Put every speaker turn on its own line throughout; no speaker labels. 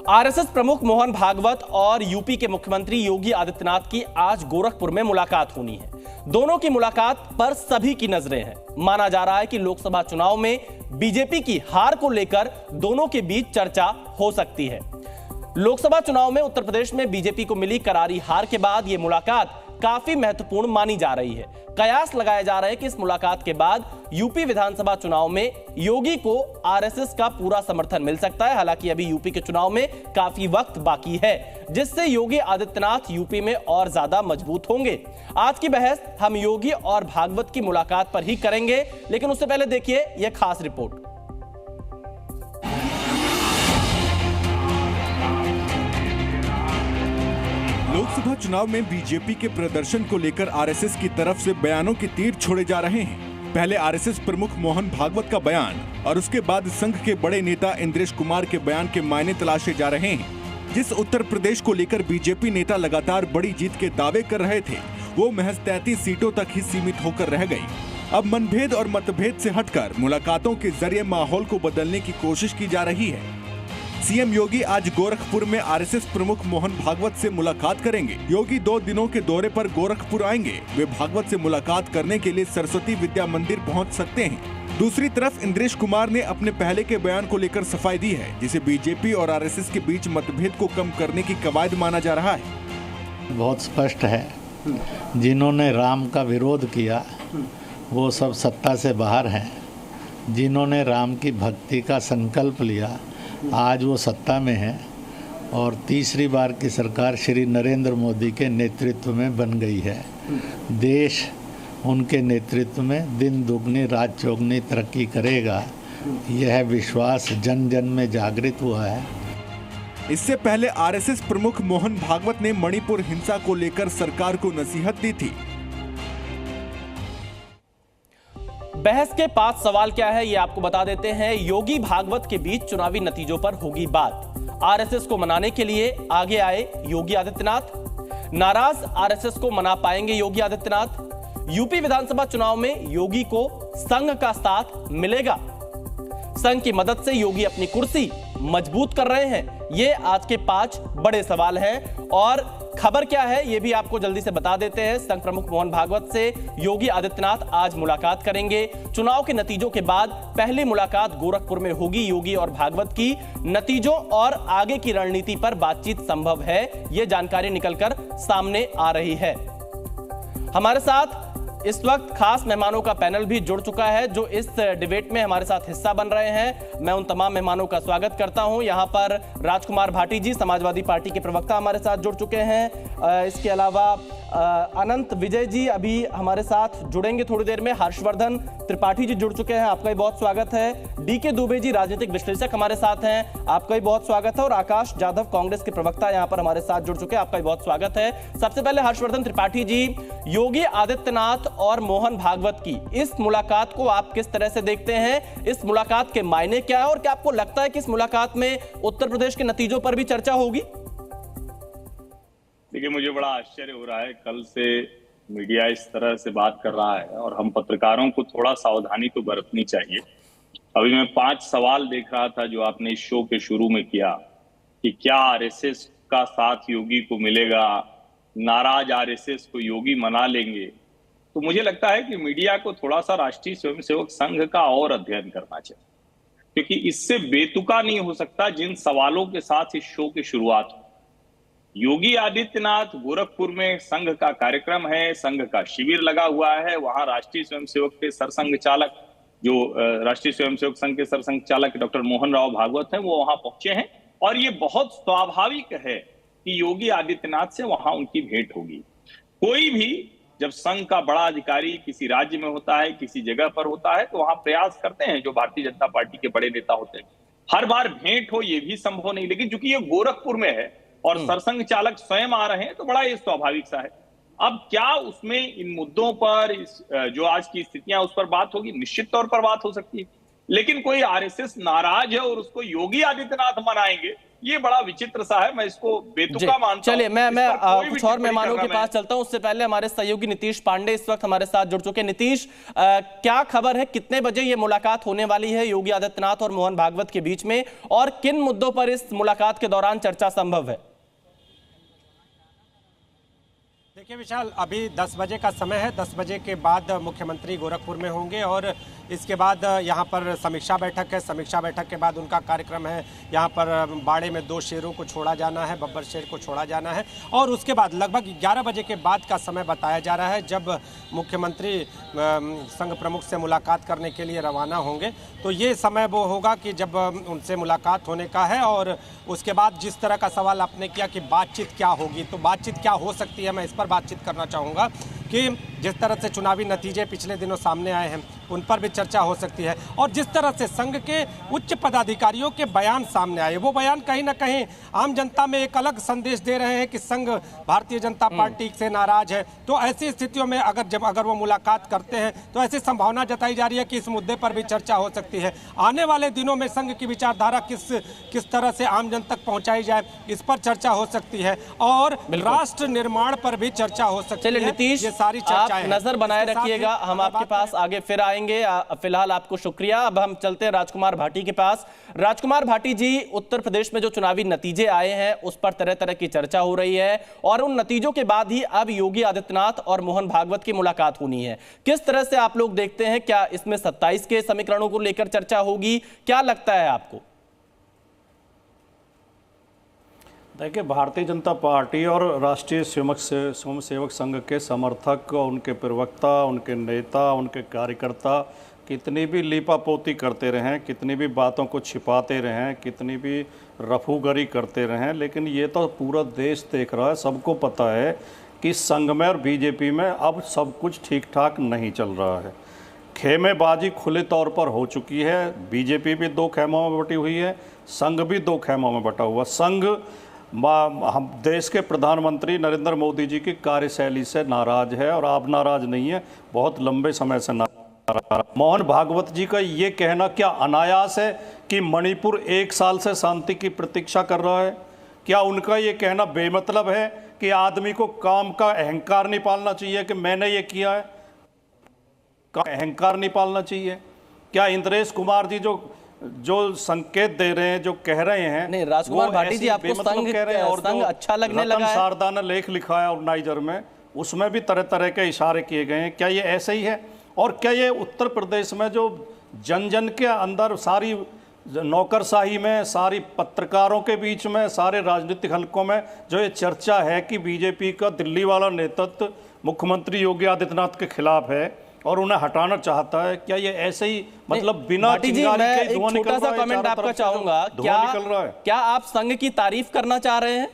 RSS प्रमुख मोहन भागवत और UP के मुख्यमंत्री योगी आदित्यनाथ की आज गोरखपुर में मुलाकात होनी है। दोनों की मुलाकात पर सभी की नजरें हैं। माना जा रहा है कि लोकसभा चुनाव में बीजेपी की हार को लेकर दोनों के बीच चर्चा हो सकती है। लोकसभा चुनाव में उत्तर प्रदेश में बीजेपी को मिली करारी हार के बाद यह मुलाकात काफी महत्वपूर्ण मानी जा रही है। कयास लगाए जा रहे हैं कि इस मुलाकात के बाद यूपी विधानसभा चुनाव में योगी को आरएसएस का पूरा समर्थन मिल सकता है। हालांकि अभी यूपी के चुनाव में काफी वक्त बाकी है, जिससे योगी आदित्यनाथ यूपी में और ज्यादा मजबूत होंगे। आज की बहस हम योगी और भागवत की मुलाकात पर ही करेंगे, लेकिन उससे पहले देखिए यह खास रिपोर्ट।
लोकसभा चुनाव में बीजेपी के प्रदर्शन को लेकर आरएसएस की तरफ से बयानों के तीर छोड़े जा रहे हैं। पहले आरएसएस प्रमुख मोहन भागवत का बयान और उसके बाद संघ के बड़े नेता इंद्रेश कुमार के बयान के मायने तलाशे जा रहे हैं। जिस उत्तर प्रदेश को लेकर बीजेपी नेता लगातार बड़ी जीत के दावे कर रहे थे, वो महज 33 सीटों तक ही सीमित होकर रह गई। अब मनभेद और मतभेद से हटकर मुलाकातों के जरिए माहौल को बदलने की कोशिश की जा रही है। सीएम योगी आज गोरखपुर में आरएसएस प्रमुख मोहन भागवत से मुलाकात करेंगे। योगी 2 दिनों के दौरे पर गोरखपुर आएंगे। वे भागवत से मुलाकात करने के लिए सरस्वती विद्या मंदिर पहुंच सकते हैं। दूसरी तरफ इंद्रेश कुमार ने अपने पहले के बयान को लेकर सफाई दी है, जिसे बीजेपी और आरएसएस के बीच मतभेद को कम करने की कवायद माना जा रहा है।
बहुत स्पष्ट है, जिन्होंने राम का विरोध किया वो सब सत्ता से बाहर हैं। जिन्होंने राम की भक्ति का संकल्प लिया आज वो सत्ता में है और तीसरी बार की सरकार श्री नरेंद्र मोदी के नेतृत्व में बन गई है। देश उनके नेतृत्व में दिन दुगनी रात चौगनी तरक्की करेगा, यह विश्वास जन जन में जागृत हुआ है।
इससे पहले आरएसएस प्रमुख मोहन भागवत ने मणिपुर हिंसा को लेकर सरकार को नसीहत दी थी।
बहस के 5 सवाल क्या है, ये आपको बता देते हैं। योगी भागवत के बीच चुनावी नतीजों पर होगी बात। आरएसएस को मनाने के लिए आगे आए योगी आदित्यनाथ। नाराज आरएसएस को मना पाएंगे योगी आदित्यनाथ। यूपी विधानसभा चुनाव में योगी को संघ का साथ मिलेगा। संघ की मदद से योगी अपनी कुर्सी मजबूत कर रहे हैं। ये आज के 5 बड़े सवाल हैं और खबर क्या है ये भी आपको जल्दी से बता देते हैं। संघ प्रमुख मोहन भागवत से योगी आदित्यनाथ आज मुलाकात करेंगे। चुनाव के नतीजों के बाद पहली मुलाकात गोरखपुर में होगी योगी और भागवत की। नतीजों और आगे की रणनीति पर बातचीत संभव है, ये जानकारी निकलकर सामने आ रही है। हमारे साथ इस वक्त खास मेहमानों का पैनल भी जुड़ चुका है जो इस डिबेट में हमारे साथ हिस्सा बन रहे हैं। मैं उन तमाम मेहमानों का स्वागत करता हूं। यहां पर राजकुमार भाटी जी, समाजवादी पार्टी के प्रवक्ता, हमारे साथ जुड़ चुके हैं। इसके अलावा अनंत विजय जी अभी हमारे साथ जुड़ेंगे थोड़ी देर में। हर्षवर्धन त्रिपाठी जी जुड़ चुके हैं, आपका भी बहुत स्वागत है। डीके दुबे जी राजनीतिक विश्लेषक हमारे साथ हैं, आपका भी बहुत स्वागत है। और आकाश जाधव कांग्रेस के प्रवक्ता यहां पर हमारे साथ जुड़ चुके हैं, आपका भी बहुत स्वागत है। सबसे पहले हर्षवर्धन त्रिपाठी जी, योगी आदित्यनाथ और मोहन भागवत की इस मुलाकात को आप किस तरह से देखते हैं? इस मुलाकात के मायने क्या है और क्या आपको लगता है कि इस मुलाकात में उत्तर प्रदेश के नतीजों पर भी चर्चा होगी?
देखिए, मुझे बड़ा आश्चर्य हो रहा है, कल से मीडिया इस तरह से बात कर रहा है और हम पत्रकारों को थोड़ा सावधानी तो बरतनी चाहिए। अभी मैं 5 सवाल देख रहा था जो आपने इस शो के शुरू में किया कि क्या आरएसएस का साथ योगी को मिलेगा, नाराज आरएसएस को योगी मना लेंगे। तो मुझे लगता है कि मीडिया को थोड़ा सा राष्ट्रीय स्वयंसेवक संघ का और अध्ययन करना चाहिए, क्योंकि इससे बेतुका नहीं हो सकता जिन सवालों के साथ इस शो की शुरुआत हो। योगी आदित्यनाथ गोरखपुर में संघ का कार्यक्रम है, संघ का शिविर लगा हुआ है, वहां राष्ट्रीय स्वयंसेवक के सरसंघ चालक जो राष्ट्रीय स्वयंसेवक संघ के सरसंघ चालक डॉक्टर मोहन राव भागवत हैं, वो वहां पहुंचे हैं और ये बहुत स्वाभाविक है कि योगी आदित्यनाथ से वहां उनकी भेंट होगी। कोई भी जब संघ का बड़ा अधिकारी किसी राज्य में होता है, किसी जगह पर होता है, तो वहां प्रयास करते हैं जो भारतीय जनता पार्टी के बड़े नेता होते हैं। हर बार भेंट हो ये भी संभव नहीं, लेकिन चूंकि ये गोरखपुर में है और सरसंघ चालक स्वयं आ रहे हैं तो बड़ा ये स्वाभाविक सा है। अब क्या उसमें इन मुद्दों पर जो आज की स्थितियां उस पर बात होगी, निश्चित तौर पर बात हो सकती है, लेकिन कोई आरएसएस नाराज है और उसको योगी आदित्यनाथ मनाएंगे ये बड़ा विचित्र सा है, मैं इसको बेतुका मानता हूं।
चलिए मैं कुछ और मेहमानों के पास चलता हूं। उससे पहले हमारे सहयोगी नीतीश पांडे इस वक्त हमारे साथ जुड़ चुके हैं। नीतीश, क्या खबर है, कितने बजे ये मुलाकात होने वाली है योगी आदित्यनाथ और मोहन भागवत के बीच में, और किन मुद्दों पर इस मुलाकात के दौरान चर्चा संभव है?
देखिए विशाल, अभी 10 बजे का समय है। 10 बजे के बाद मुख्यमंत्री गोरखपुर में होंगे और इसके बाद यहाँ पर समीक्षा बैठक है। समीक्षा बैठक के बाद उनका कार्यक्रम है, यहाँ पर बाड़े में 2 शेरों को छोड़ा जाना है, बब्बर शेर को छोड़ा जाना है, और उसके बाद लगभग 11 बजे के बाद का समय बताया जा रहा है जब मुख्यमंत्री संघ प्रमुख से मुलाकात करने के लिए रवाना होंगे। तो ये समय वो होगा कि जब उनसे मुलाकात होने का है। और उसके बाद जिस तरह का सवाल आपने किया कि बातचीत क्या होगी, तो बातचीत क्या हो सकती है, मैं इस पर बातचीत करना चाहूँगा कि जिस तरह से चुनावी नतीजे पिछले दिनों सामने आए हैं उन पर भी चर्चा हो सकती है, और जिस तरह से संघ के उच्च पदाधिकारियों के बयान सामने आए, वो बयान कहीं ना कहीं आम जनता में एक अलग संदेश दे रहे हैं कि संघ भारतीय जनता पार्टी से नाराज है। तो ऐसी स्थितियों में अगर वो मुलाकात करते हैं तो ऐसी संभावना जताई जा रही है कि इस मुद्दे पर भी चर्चा हो सकती है। आने वाले दिनों में संघ की विचारधारा किस तरह से आम जन तक पहुंचाई जाए, इस पर चर्चा हो सकती है, और राष्ट्र निर्माण पर भी चर्चा हो सकती है।
नीतीश,
ये सारी चर्चाएं
नजर बनाए रखिएगा, हम आपके पास आगे फिर आएंगे। फिलहाल आपको शुक्रिया। अब हम चलते हैं राजकुमार भाटी के पास। राजकुमार भाटी जी, उत्तर प्रदेश में जो चुनावी नतीजे आए हैं उस पर तरह तरह की चर्चा हो रही है, और उन नतीजों के बाद ही अब योगी आदित्यनाथ और मोहन भागवत की मुलाकात होनी है। किस तरह से आप लोग देखते हैं, क्या इसमें 27 के समीकरणों को लेकर चर्चा होगी, क्या लगता है आपको?
देखिए, भारतीय जनता पार्टी और राष्ट्रीय स्वयंसेवक संघ के समर्थक, उनके प्रवक्ता, उनके नेता, उनके कार्यकर्ता कितनी भी लीपापोती करते रहें, कितनी भी बातों को छिपाते रहें, कितनी भी रफूगरी करते रहें, लेकिन ये तो पूरा देश देख रहा है, सबको पता है कि संघ में और बीजेपी में अब सब कुछ ठीक ठाक नहीं चल रहा है। खेमेबाजी खुले तौर पर हो चुकी है। बीजेपी भी 2 खेमों में बटी हुई है, संघ भी 2 खेमों में बटा हुआ। संघ हम देश के प्रधानमंत्री नरेंद्र मोदी जी की कार्यशैली से नाराज है, और आप नाराज नहीं है, बहुत लंबे समय से नाराज। मोहन भागवत जी का ये कहना क्या अनायास है कि मणिपुर 1 साल से शांति की प्रतीक्षा कर रहा है? क्या उनका ये कहना बेमतलब है कि आदमी को काम का अहंकार नहीं पालना चाहिए कि मैंने ये किया है? अहंकार नहीं पालना चाहिए? क्या इंद्रेश कुमार जी जो संकेत दे रहे हैं, जो कह रहे हैं,
नहीं राजकुमार भाटी जी, आपको संघ
कह रहे हैं, और
संघ अच्छा लगने लगा है?
शारदा ने लेख लिखा है ऑर्गेनाइजर में, उसमें भी तरह तरह के इशारे किए गए हैं। क्या ये ऐसे ही है? और क्या ये उत्तर प्रदेश में जो जन जन के अंदर, सारी नौकरशाही में, सारी पत्रकारों के बीच में, सारे राजनीतिक हलकों में जो ये चर्चा है कि बीजेपी का दिल्ली वाला नेतृत्व मुख्यमंत्री योगी आदित्यनाथ के खिलाफ है और उन्हें हटाना चाहता है, क्या ये ऐसे ही मतलब बिना चिंगारी के धुआं निकल रहा है?
छोटा सा कमेंट आपका चाहूंगा, क्या आप संघ की तारीफ करना चाह रहे हैं?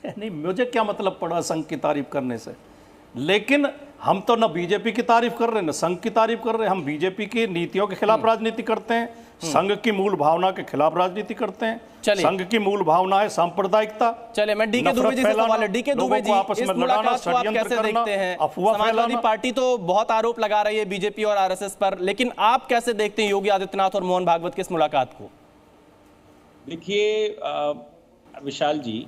नहीं, मुझे क्या मतलब पड़ा संघ की तारीफ करने से, लेकिन हम तो ना बीजेपी की तारीफ कर रहे हैं ना संघ की तारीफ कर रहे हैं। हम बीजेपी की नीतियों के खिलाफ राजनीति करते हैं, संघ की मूल भावना के खिलाफ राजनीति करते हैं। संघ की मूल भावना है सांप्रदायिकता।
चलिए, मैं डीके दुबे जी से सवाल है। डीके दुबे जी, इस मुलाकात को आप कैसे देखते हैं? समाजवादी पार्टी तो बहुत आरोप लगा रही है बीजेपी और आरएसएस पर, लेकिन आप कैसे देखते हैं योगी आदित्यनाथ और मोहन भागवत की इस मुलाकात को?
देखिए विशाल जी,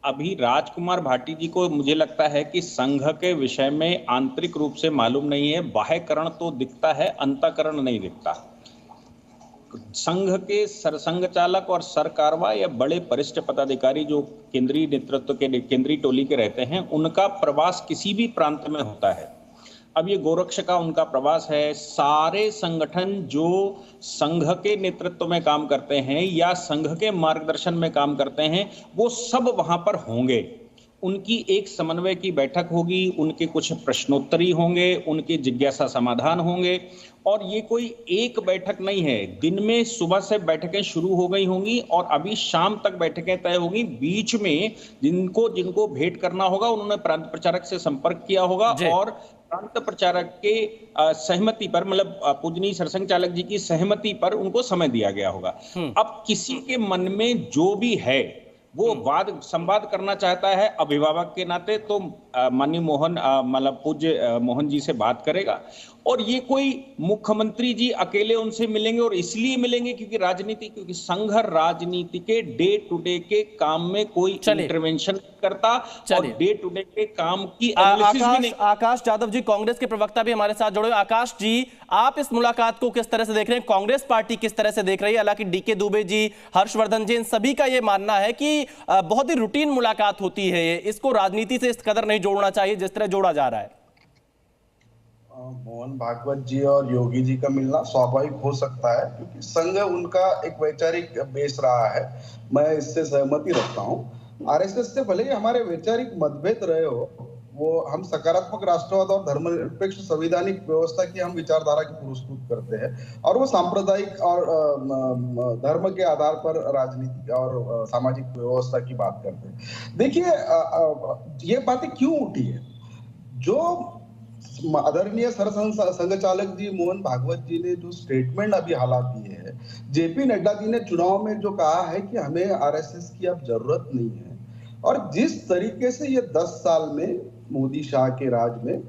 अभी राजकुमार भाटी जी को मुझे लगता है कि संघ के विषय में आंतरिक रूप से मालूम नहीं है। बाह्यकरण तो दिखता है, अंतःकरण नहीं दिखता। संघ के सरसंघ चालक और सरकारवा या बड़े वरिष्ठ पदाधिकारी जो केंद्रीय नेतृत्व के केंद्रीय टोली के रहते हैं, उनका प्रवास किसी भी प्रांत में होता है। अब ये गोरक्ष का उनका प्रवास है। सारे संगठन जो संघ के नेतृत्व में काम करते हैं या संघ के मार्गदर्शन में काम करते हैं, वो सब वहां पर होंगे। उनकी एक समन्वय की बैठक होगी, उनके कुछ प्रश्नोत्तरी होंगे, उनके जिज्ञासा समाधान होंगे। और ये कोई एक बैठक नहीं है, दिन में सुबह से बैठकें शुरू हो गई होंगी और अभी शाम तक बैठकें तय होगी। बीच में जिनको भेंट करना होगा उन्होंने प्रांत प्रचारक से संपर्क किया होगा और प्रांत प्रचारक के सहमति पर, मतलब पूजनीय सरसंघ चालक जी की सहमति पर उनको समय दिया गया होगा। अब किसी के मन में जो भी है वो वाद संवाद करना चाहता है अभिभावक के नाते, तो माननीय मोहन मतलब पूज्य मोहन जी से बात करेगा। और ये कोई मुख्यमंत्री जी अकेले उनसे मिलेंगे और इसलिए मिलेंगे क्योंकि संघ राजनीति के डे टू डे के काम में कोई इंटरवेंशन करता और डे टू डे के काम की एनालिसिस भी नहीं।
आकाश यादव जी, कांग्रेस के प्रवक्ता भी हमारे साथ जुड़े। आकाश जी, आप इस मुलाकात को किस तरह से देख रहे हैं? कांग्रेस पार्टी किस तरह से देख रही है? हालांकि डीके दुबे जी, हर्षवर्धन जी, इन सभी का यह मानना है कि बहुत ही रूटीन मुलाकात होती है, इसको राजनीति से इस कदर नहीं जोड़ना चाहिए जिस तरह जोड़ा जा रहा है।
मोहन भागवत जी और योगी जी का मिलना स्वाभाविक हो सकता है क्योंकि संघ उनका एक वैचारिक बेस रहा है, मैं इससे सहमति रखता हूँ। आरएसएस से भले ही हमारे वैचारिक मतभेद रहे हो, वो हम सकारात्मक राष्ट्रवाद और धर्मनिरपेक्ष संवैधानिक व्यवस्था की हम विचारधारा की पुरस्कृत करते हैं और वो सांप्रदायिक और धर्म के आधार पर राजनीति और सामाजिक व्यवस्था की बात करते हैं। देखिए ये बातें क्यों उठी है, जो आदरणीय संघ चालक जी मोहन भागवत जी ने जो स्टेटमेंट अभी हालात दिए है, जेपी नड्डा जी ने चुनाव में जो कहा है कि हमें आरएसएस की अब जरूरत नहीं है, और जिस तरीके से ये 10 साल में मोदी शाह के राज में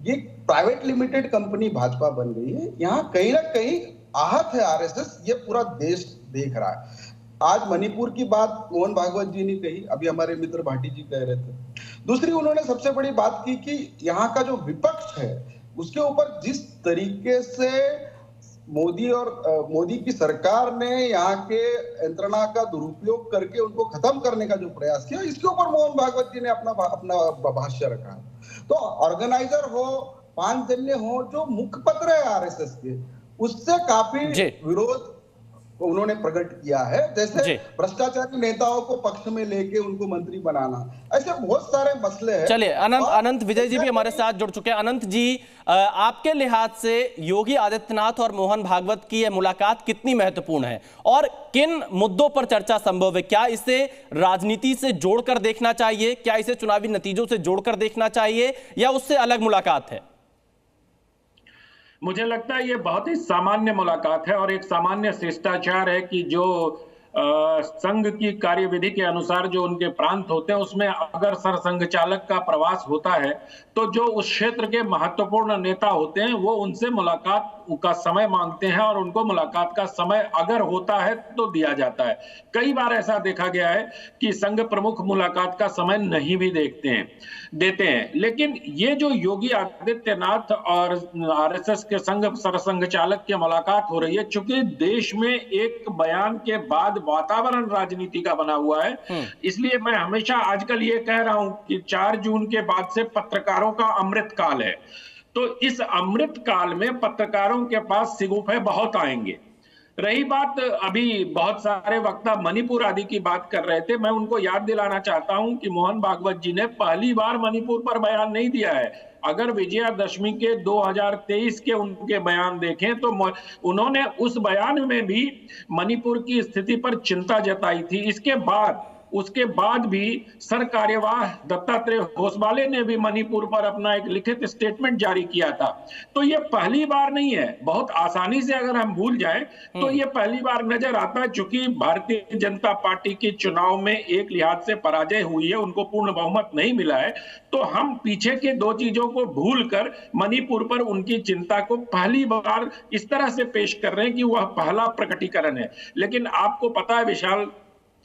ये प्राइवेट लिमिटेड कंपनी भाजपा बन गई है, यहाँ कहीं ना कहीं आहत है आरएसएस, ये पूरा देश देख रहा है। आज मणिपुर की बात मोहन भागवत जी ने कही, अभी हमारे मित्र भाटी जी कह रहे थे। दूसरी उन्होंने सबसे बड़ी बात की कि यहाँ का जो विपक्ष है उसके ऊपर जिस तरीके से मोदी की सरकार ने यहाँ के यंत्रणा का दुरुपयोग करके उनको खत्म करने का जो प्रयास किया, इसके ऊपर मोहन भागवत जी ने अपना भाष्य रखा है। तो ऑर्गेनाइजर हो, पांचजन्य हो, जो मुखपत्र है आरएसएस के, उससे काफी विरोध उन्होंने प्रकट किया है, जैसे भ्रष्टाचारी नेताओं को पक्ष में लेके उनको मंत्री बनाना, ऐसे बहुत सारे मसले हैं।
चलिए, अनंत विजय जी भी हमारे साथ जुड़ चुके हैं। अनंत जी, आपके लिहाज से योगी आदित्यनाथ और मोहन भागवत की यह मुलाकात कितनी महत्वपूर्ण है और किन मुद्दों पर चर्चा संभव है? क्या इसे राजनीति से जोड़कर देखना चाहिए, क्या इसे चुनावी नतीजों से जोड़कर देखना चाहिए, या उससे अलग मुलाकात है?
मुझे लगता है ये बहुत ही सामान्य मुलाकात है और एक सामान्य शिष्टाचार है कि जो संघ की कार्यविधि के अनुसार जो उनके प्रांत होते हैं उसमें अगर सरसंघ चालक का प्रवास होता है तो जो उस क्षेत्र के महत्वपूर्ण नेता होते हैं वो उनसे मुलाकात का समय मांगते हैं और उनको मुलाकात का समय अगर होता है तो दिया जाता है। कई बार ऐसा देखा गया है कि संघ प्रमुख मुलाकात का समय नहीं भी देते हैं। लेकिन ये जो योगी आदित्यनाथ और आरएसएस के सरसंघ चालक की मुलाकात हो रही है, चूंकि देश में एक बयान के बाद वातावरण राजनीति का बना हुआ है, इसलिए मैं हमेशा आजकल ये कह रहा हूं कि 4 जून के बाद से पत्रकारों का अमृत काल है। तो इस अमृत काल में पत्रकारों के पास सिगुफे बहुत आएंगे। रही बात, अभी बहुत सारे वक्ता मणिपुर आदि की बात कर रहे थे, मैं उनको याद दिलाना चाहता हूं कि मोहन भागवत जी ने पहली बार मणिपुर पर बयान नहीं दिया है। अगर विजयादशमी के 2023 के उनके बयान देखें तो उन्होंने उस बयान में भी मणिपुर की स्थिति पर चिंता जताई थी। उसके बाद भी सर कार्यवाह दत्तात्रेय होसवाले ने भी मणिपुर पर अपना एक लिखित स्टेटमेंट जारी किया था। तो ये पहली बार नहीं है, बहुत आसानी से अगर हम भूल जाएं तो ये पहली बार नजर आता है। चूंकि भारतीय जनता पार्टी के चुनाव में एक लिहाज से पराजय हुई है, उनको पूर्ण बहुमत नहीं मिला है, तो हम पीछे के 2 चीजों को भूलकर मणिपुर पर उनकी चिंता को पहली बार इस तरह से पेश कर रहे हैं कि वह पहला प्रकटीकरण है। लेकिन आपको पता है विशाल,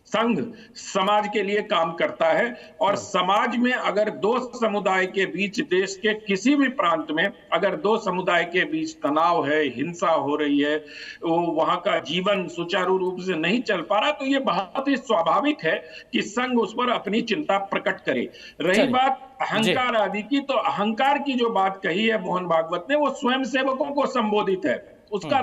संघ समाज के लिए काम करता है और समाज में अगर 2 समुदाय के बीच, देश के किसी भी प्रांत में अगर 2 समुदाय के बीच तनाव है, हिंसा हो रही है, वहां का जीवन सुचारू रूप से नहीं चल पा रहा, तो ये बहुत ही स्वाभाविक है कि संघ उस पर अपनी चिंता प्रकट करे। रही बात अहंकार आदि की, तो अहंकार की जो बात कही है मोहन भागवत ने, वो स्वयं सेवकों को संबोधित है। उसका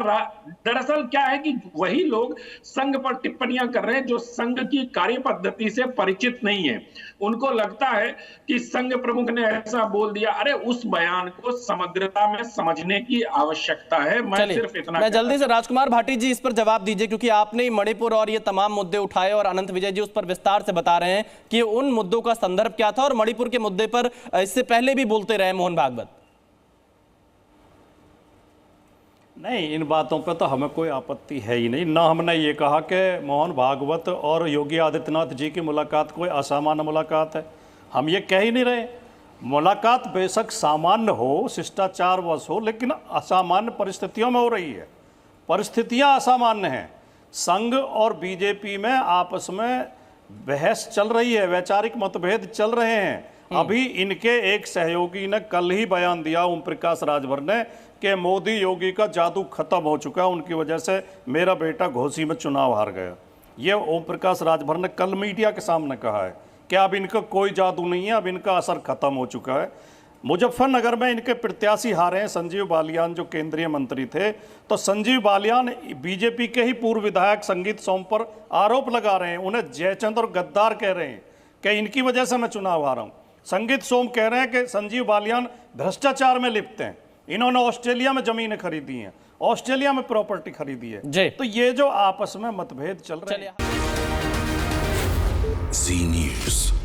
दरअसल क्या है कि वही लोग संघ पर टिप्पणियां कर रहे हैं जो संघ की कार्य पद्धति से परिचित नहीं है। उनको लगता है कि संघ प्रमुख ने ऐसा बोल दिया। अरे उस बयान को समग्रता में समझने की आवश्यकता है। मैं सिर्फ इतना,
मैं जल्दी से राजकुमार भाटी जी इस पर जवाब दीजिए, क्योंकि आपने मणिपुर और ये तमाम मुद्दे उठाए और अनंत विजय जी उस पर विस्तार से बता रहे हैं कि उन मुद्दों का संदर्भ क्या था और मणिपुर के मुद्दे पर इससे पहले भी बोलते रहे मोहन भागवत।
नहीं, इन बातों पे तो हमें कोई आपत्ति है ही नहीं। ना हमने ये कहा कि मोहन भागवत और योगी आदित्यनाथ जी की मुलाकात कोई असामान्य मुलाकात है, हम ये कह ही नहीं रहे। मुलाकात बेशक सामान्य हो, शिष्टाचारवश हो, लेकिन असामान्य परिस्थितियों में हो रही है। परिस्थितियां असामान्य हैं। संघ और बीजेपी में आपस में बहस चल रही है, वैचारिक मतभेद चल रहे हैं। अभी इनके एक सहयोगी ने कल ही बयान दिया, ओम प्रकाश राजभर ने, कि मोदी योगी का जादू खत्म हो चुका है, उनकी वजह से मेरा बेटा घोसी में चुनाव हार गया। ये ओम प्रकाश राजभर ने कल मीडिया के सामने कहा है कि अब इनका कोई जादू नहीं है, अब इनका असर खत्म हो चुका है। मुजफ्फरनगर में इनके प्रत्याशी हारे हैं, संजीव बालियान जो केंद्रीय मंत्री थे। तो संजीव बालियान बीजेपी के ही पूर्व विधायक संगीत सोम पर आरोप लगा रहे हैं, उन्हें जयचंद और गद्दार कह रहे हैं कि इनकी वजह से मैं चुनाव हारा हूं। संगीत सोम कह रहे हैं कि संजीव बालियान भ्रष्टाचार में लिप्त हैं, इन्होंने ऑस्ट्रेलिया में जमीनें खरीदी हैं, ऑस्ट्रेलिया में प्रॉपर्टी खरीदी है। तो ये जो आपस में मतभेद चल रहे हैं।
जी न्यूज़।